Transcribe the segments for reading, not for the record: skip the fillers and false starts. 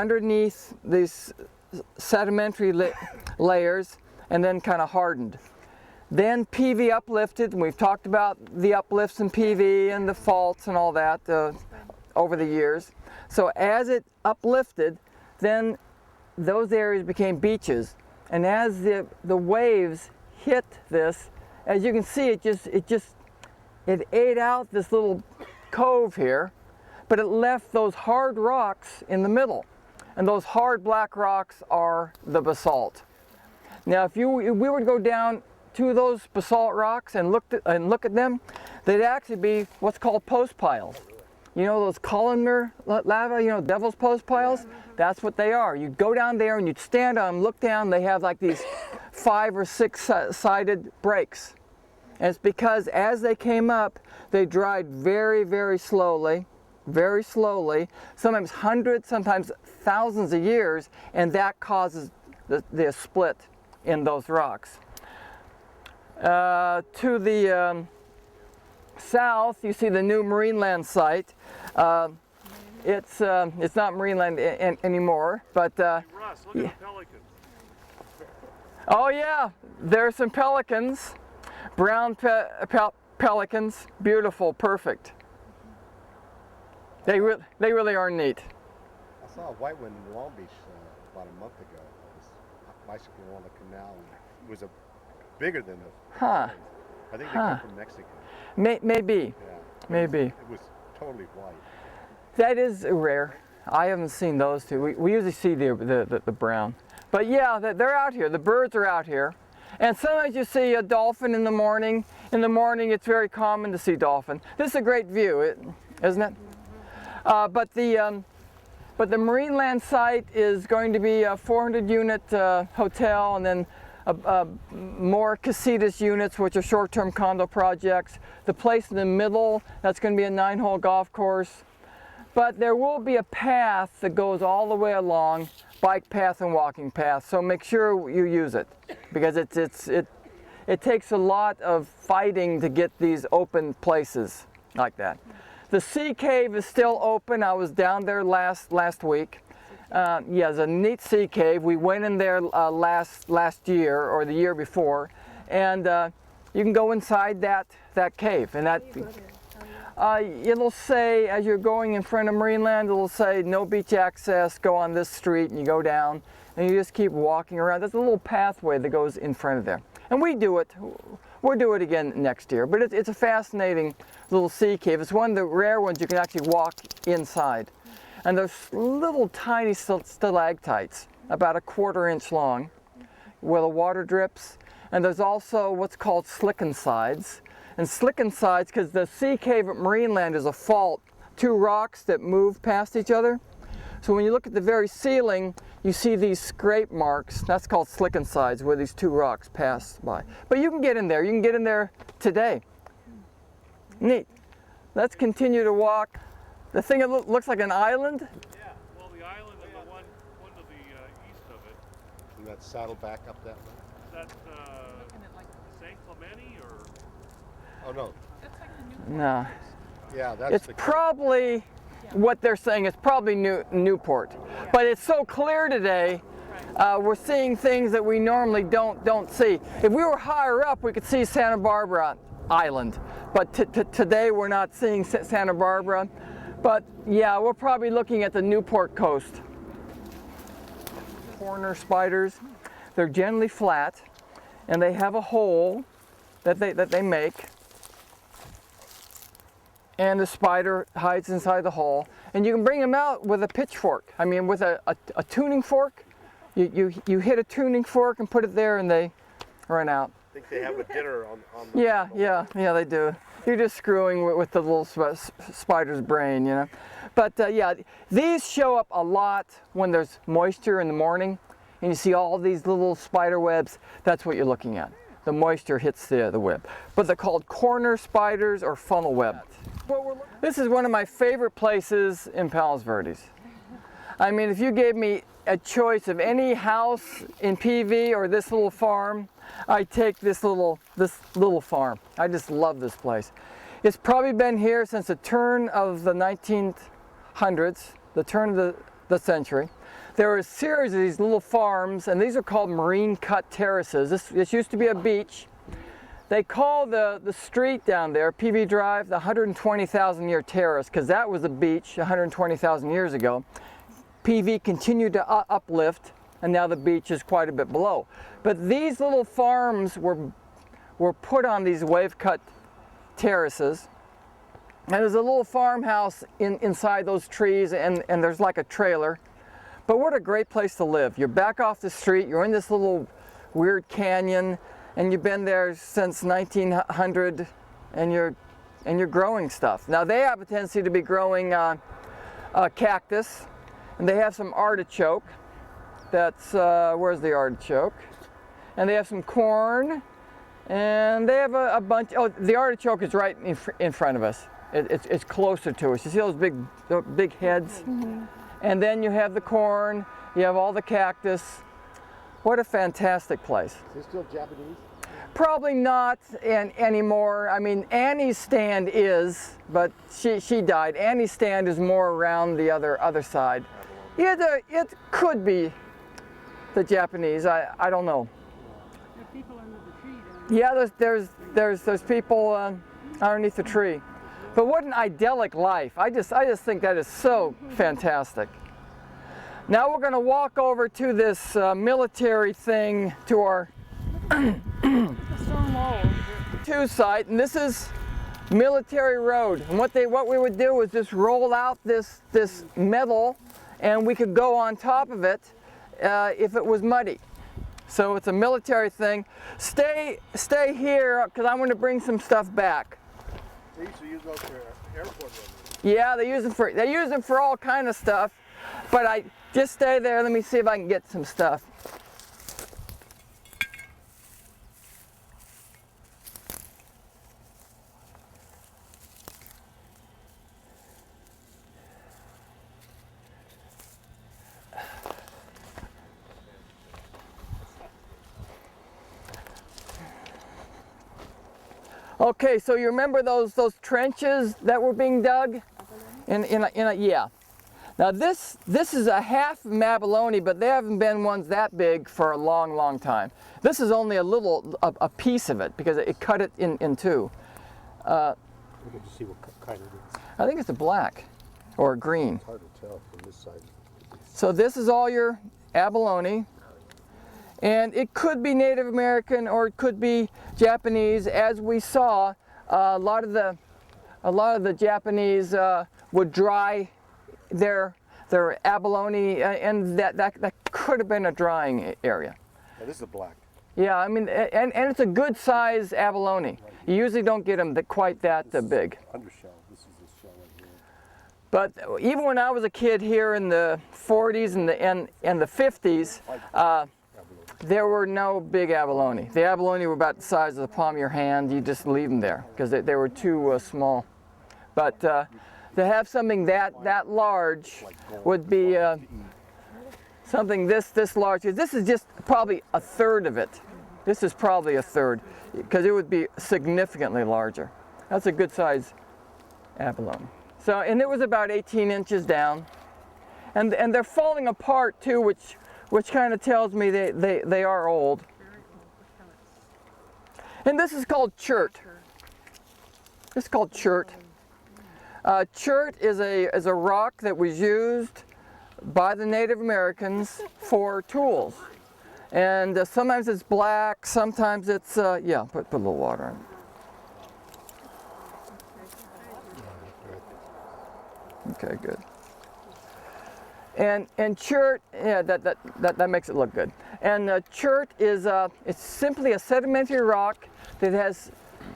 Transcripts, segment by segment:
underneath these sedimentary layers and then kind of hardened. Then PV uplifted, and we've talked about the uplifts in PV and the faults and all that over the years. So as it uplifted, then those areas became beaches. And as the waves hit this, as you can see, it ate out this little cove here, but it left those hard rocks in the middle. And those hard black rocks are the basalt. Now if we were to go down to those basalt rocks and look at them, they'd actually be what's called post piles. You know those columnar lava, you know, devil's post piles? That's what they are. You'd go down there and you'd stand on them, look down, they have like these 5 or 6 sided breaks. And it's because as they came up, they dried very, very slowly, sometimes hundreds, sometimes thousands of years, and that causes the split in those rocks. To the south, you see the new Marineland site. It's not Marineland anymore, but Russ, look at the pelicans. Oh yeah, there's some pelicans, brown pelicans, beautiful, perfect. They really are neat. I saw a white one in Long Beach about a month ago. I was bicycling on the canal, and it was bigger than the. Huh. I think they come from Mexico. Maybe. Yeah. Maybe. It was totally white. That is rare. I haven't seen those two. We usually see the brown. But yeah, they're out here. The birds are out here. And sometimes you see a dolphin in the morning. In the morning, it's very common to see dolphin. This is a great view, isn't it? But the Marineland site is going to be a 400-unit hotel, and then more casitas units, which are short-term condo projects. The place in the middle, that's going to be a 9-hole golf course. But there will be a path that goes all the way along, bike path and walking path. So make sure you use it, because it takes a lot of fighting to get these open places like that. The sea cave is still open. I was down there last week. Yeah, it's a neat sea cave. We went in there last year or the year before, and you can go inside that cave. And that it'll say, as you're going in front of Marineland, it'll say no beach access. Go on this street, and you go down, and you just keep walking around. There's a little pathway that goes in front of there, and we do it. We'll do it again next year. But it's a fascinating little sea cave. It's one of the rare ones you can actually walk inside. And there's little tiny stalactites, about a 1/4 inch long, where the water drips. And there's also what's called slicken sides. And slicken sides, because the sea cave at Marineland is a fault, 2 rocks that move past each other. So when you look at the very ceiling, you see these scrape marks. That's called slicken sides, where these 2 rocks pass by. But you can get in there. You can get in there today. Neat. Let's continue to walk. The thing that looks like an island? Yeah, well, the island and the one to the east of it. And that saddleback up that way? Is that St. Clemente or? Oh, no. No. Yeah, that's It's probably what they're saying. It's probably Newport. But it's so clear today. We're seeing things that we normally don't see. If we were higher up, we could see Santa Barbara Island. But today we're not seeing Santa Barbara. But yeah, we're probably looking at the Newport coast. Corner spiders, they're generally flat, and they have a hole that they make. And the spider hides inside the hole. And you can bring them out with a pitchfork. I mean, with a tuning fork. You hit a tuning fork and put it there, and they run out. I think they have a dinner on the... Yeah, they do. You're just screwing with the little spider's brain, you know. But yeah, these show up a lot when there's moisture in the morning, and you see all these little spider webs. That's what you're looking at. The moisture hits the web. But they're called corner spiders or funnel web. This is one of my favorite places in Palos Verdes. I mean, if you gave me a choice of any house in PV or this little farm, I'd take this little farm. I just love this place. It's probably been here since the turn of the 1900s, the turn of the century. there were a series of these little farms, and these are called marine cut terraces. This used to be a beach. They call the street down there, PV Drive, the 120,000 year terrace, because that was a beach 120,000 years ago. PV continued to uplift, and now the beach is quite a bit below. But these little farms were put on these wave cut terraces. And there's a little farmhouse inside those trees, and there's like a trailer. But what a great place to live. You're back off the street, you're in this little weird canyon, and you've been there since 1900, and you're growing stuff. Now they have a tendency to be growing cactus, and they have some artichoke. That's, where's the artichoke? And they have some corn, and they have a bunch, oh, the artichoke is right in front of us. It's closer to us. You see those big heads? Mm-hmm. And then you have the corn, you have all the cactus. What a fantastic place. Is it still Japanese? Probably not anymore. I mean, Annie's stand is, but she died. Annie's stand is more around the other side. It could be the Japanese. I don't know. There are people under the tree. Yeah, there's people underneath the tree. But what an idyllic life. I just think that is so fantastic. Now we're going to walk over to this military thing, to our Stone wall. two site, and this is military road. And what we would do is just roll out this metal, and we could go on top of it if it was muddy. So it's a military thing. Stay here, because I'm going to bring some stuff back. They used to use those for airport roads. Yeah, they use them for all kind of stuff. But I just stay there. Let me see if I can get some stuff. Okay, so you remember those trenches that were being dug? Yeah. Now this is a half of abalone, but there haven't been ones that big for a long time. This is only a piece of it, because it cut it in two. We get to see what kind it is. I think it's a black or a green. It's hard to tell from this side. So this is all your abalone. And it could be Native American or it could be Japanese. As we saw, a lot of the Japanese would dry their abalone, and that could have been a drying area. Yeah, this is a black. Yeah, I mean, and it's a good size abalone. You usually don't get them quite that big. Undershell. This is the shell right here. But even when I was a kid here in the 40s and the 50s, there were no big abalone. The abalone were about the size of the palm of your hand. You just leave them there because they were too small. But to have something that large would be something this large. This is just probably a third of it. This is probably a third, because it would be significantly larger. That's a good size abalone. So, and it was about 18 inches down, and they're falling apart too, which kind of tells me they are old. And this is called chert. This is called chert. Chert is a rock that was used by the Native Americans for tools. And sometimes it's black, sometimes it's, yeah, put a little water in. Okay, good. And chert, yeah, that makes it look good. And chert is it's simply a sedimentary rock that has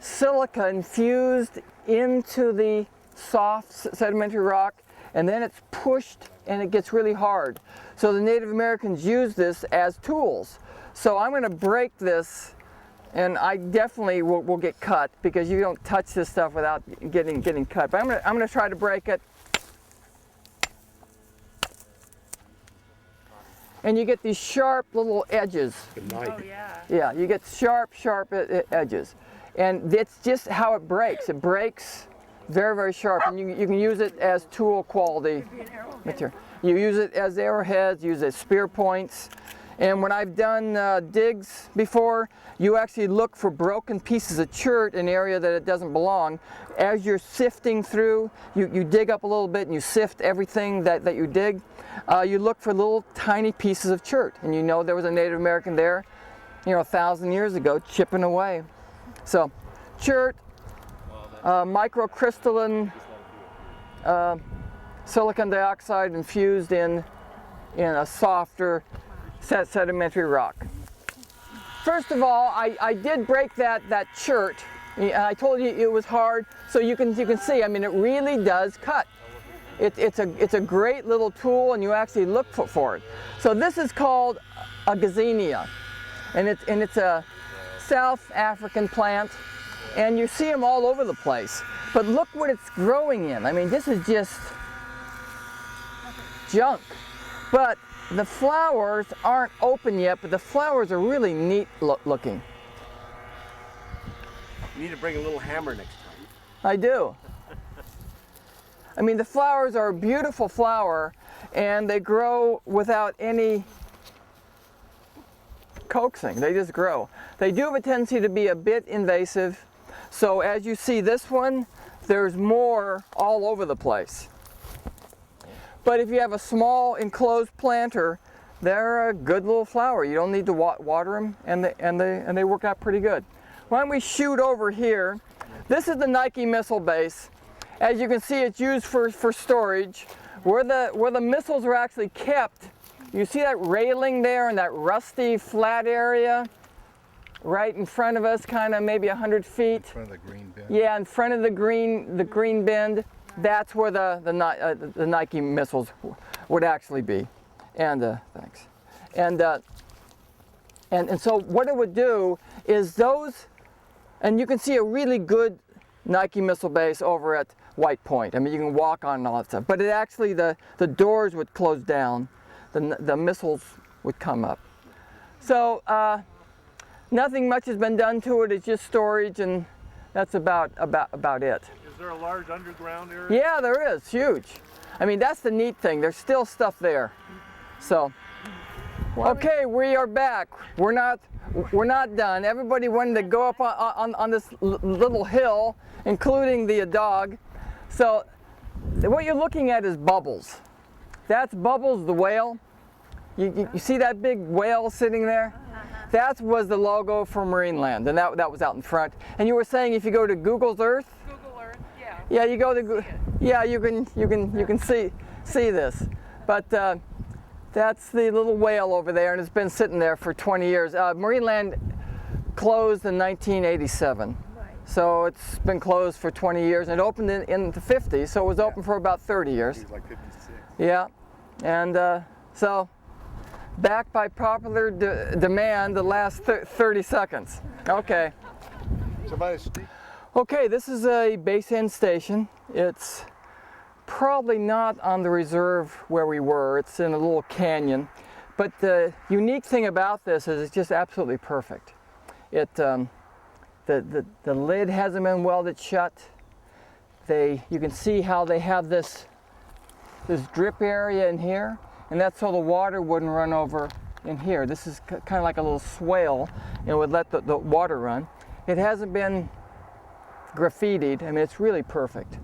silica infused into the soft sedimentary rock, and then it's pushed and it gets really hard. So the Native Americans use this as tools. So I'm going to break this, and I definitely will get cut, because you don't touch this stuff without getting cut. But I'm going to try to break it. And you get these sharp little edges. Oh, yeah. Yeah, you get sharp edges. And that's just how it breaks. It breaks very sharp, and you can use it as tool quality material. You use it as arrowheads, use it as spear points. And when I've done digs before, you actually look for broken pieces of chert in an area that it doesn't belong. As you're sifting through, you dig up a little bit and you sift everything that you dig. You look for little tiny pieces of chert, and you know there was a Native American there, 1,000 years ago, chipping away. So, chert, microcrystalline silicon dioxide infused in a softer sedimentary rock. First of all, I did break that chert. I told you it was hard, so you can see. I mean, it really does cut. It's a great little tool, and you actually look for it. So this is called a gazania, and it's a South African plant, and you see them all over the place. But look what it's growing in. I mean, this is just junk. But the flowers aren't open yet, but the flowers are really neat looking. You need to bring a little hammer next time. I do. I mean, the flowers are a beautiful flower, and they grow without any coaxing. They just grow. They do have a tendency to be a bit invasive. So as you see this one, there's more all over the place. But if you have a small enclosed planter, they're a good little flower. You don't need to water them, and they work out pretty good. Why don't we shoot over here? This is the Nike missile base. As you can see, it's used for storage. Where the missiles are actually kept, you see that railing there and that rusty flat area right in front of us, kind of maybe 100 feet. In front of the green bin. Yeah, in front of the green bend. That's where the Nike missiles would actually be. And thanks. And so what it would do is those, and you can see a really good Nike missile base over at White Point. I mean, you can walk on and all that stuff. But it actually, the doors would close down. The missiles would come up. So nothing much has been done to it. It's just storage, and that's about it. Is there a large underground area? Yeah, there is, huge. I mean, that's the neat thing. There's still stuff there. So, okay, we are back. We're not done. Everybody wanted to go up on this little hill, including the dog. So, what you're looking at is Bubbles. That's Bubbles the whale. You see that big whale sitting there? That was the logo for Marineland, and that was out in front. And you were saying if you go to Google's Earth. Google Earth, yeah. Yeah, you go to, yeah, you can see this, but that's the little whale over there, and it's been sitting there for 20 years. Marineland closed in 1987, so it's been closed for 20 years, and it opened in the 50s, so it was open for about 30 years. It was like 56. Yeah, and so back by popular demand the last 30 seconds. Okay. Somebody speak. Okay, this is a base end station. It's probably not on the reserve where we were. It's in a little canyon. But the unique thing about this is it's just absolutely perfect. The lid hasn't been welded shut. You can see how they have this drip area in here, and that's so the water wouldn't run over in here. This is kind of like a little swale, and it would let the water run. It hasn't been graffitied. I mean, it's really perfect.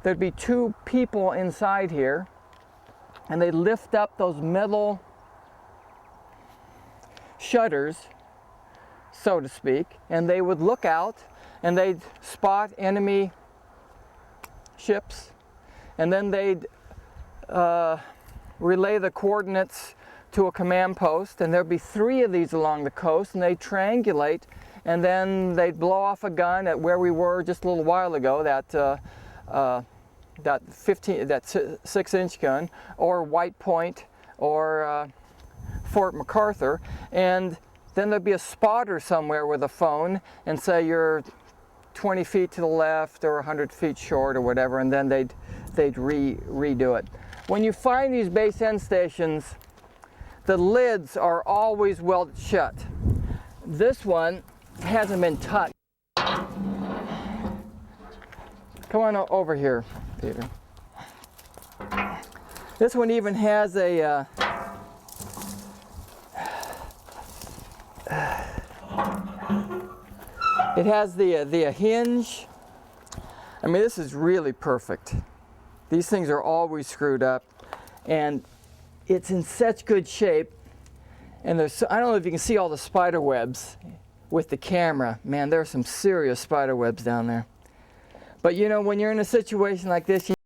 There'd be two people inside here, and they lift up those metal shutters, so to speak, and they would look out and they'd spot enemy ships, and then they'd relay the coordinates to a command post, and there'd be 3 of these along the coast, and they'd triangulate, and then they'd blow off a gun at where we were just a little while ago, that 6-inch gun, or White Point, or Fort MacArthur, and then there'd be a spotter somewhere with a phone and say you're 20 feet to the left or 100 feet short or whatever, and then they'd redo it. When you find these base end stations, the lids are always welded shut. This one hasn't been touched. Come on over here, Peter. This one even has a it has the hinge. I mean, this is really perfect. These things are always screwed up, and it's in such good shape. And there's, I don't know if you can see all the spider webs with the camera. Man, there's some serious spider webs down there. But you know, when you're in a situation like this,